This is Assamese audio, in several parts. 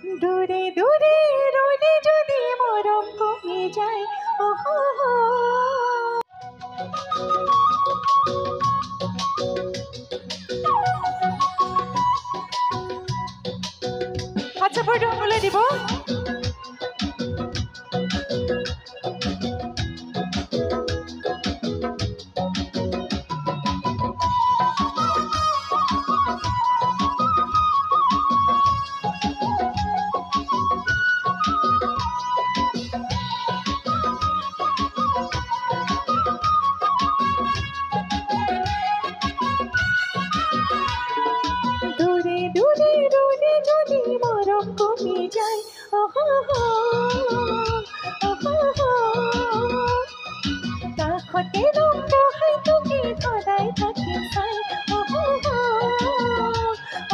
দূরে দূরে রইলে যদি মরম কমে যায়, ওহো হো। আচ্ছা বইটা বলে দিব। দূরে দূরে রইলে যদি মরম কমে যায়, ওহো হো, ওহো হো। কাষতে রং বহাই তোকে সদায় থাকি চাই, ওহো হো,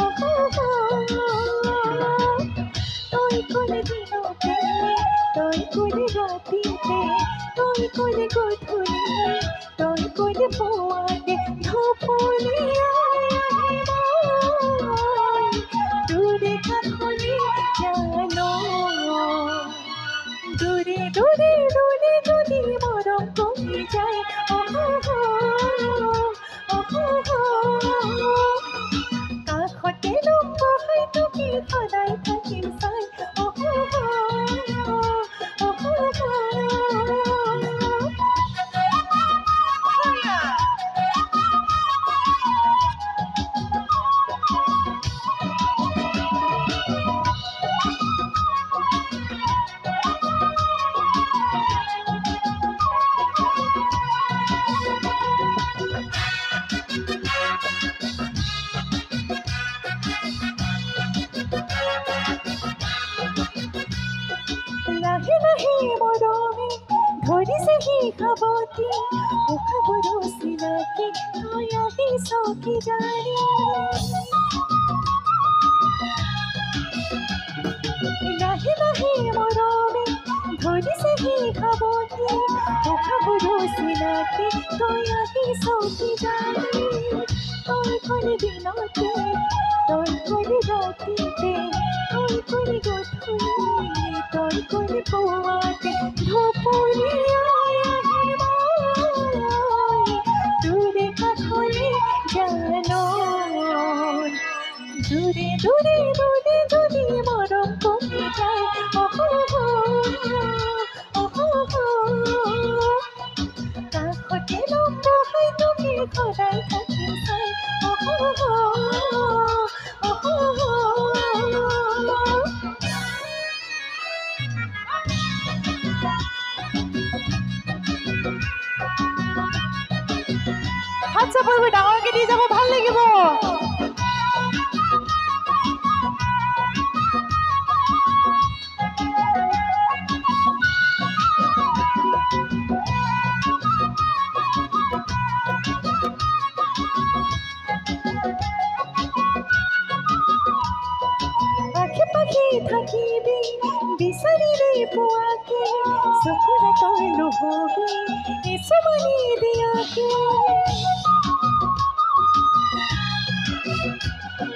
ওহো হো। তই ক'লে দিনতে, তই ক'লে ৰাতিতে, তই ক'লে গধূলি, তই ক'লে পুৱাতে, ধপলিয়াই আহিব দূৰে কাষলে জানো। দূৰে দূৰে ৰ'লে যদি মৰম কমি যায়, ওহো হো, ওহো হো। কাষতে ৰং বহাই তোকে সদায় থাকিম চাই, ওহো হো, ওহো হো। লাহে লাহে মৰমে ধৰিছেহি সাৱটি, উশাহবোৰো চিনাকি তই আহিছ কিজানি। লাহে লাহে মৰমে ধৰিছেহি সাৱটি, উশাহবোৰো চিনাকি তই আহিছ কিজানি। তই ক'লে দিনতে, তই ক'লে ৰাতিতে, তই ক'লে গধূলি, তই ক'লে পুৱাতে, ধপলিয়াই আহিম দূৰে কাষলে জানো। দূৰে দূৰে ৰ'লে যদি মৰম কমি যায়, ওহো হো, ওহো হো। কাষতে ৰং বহাই তোকে সদায় থাকিম চাই, ওহো হো, ওহো হো। আচ্ছা বলবো ডাঙৰকে দি যাব, ভাল লাগিব। আশে পাশে থাকিবি বিচাৰিলে পোৱাকে, চকুৰে তই নহবি এচুমানি দিয়াকে।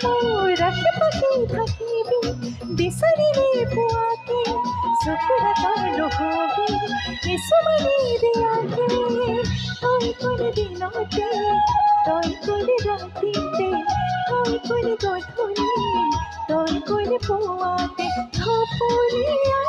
মোৰ আশে পাশে থাকিবি বিচাৰিলে পোৱাকে, চকুৰে তই নহবি এচুমানি দিয়াকে। তই ক'লে দিনতে, তই ক'লে ৰাতিতে, তই ক'লে গধূলি, তই ক'লে পুৱাতে, ধপলিয়াই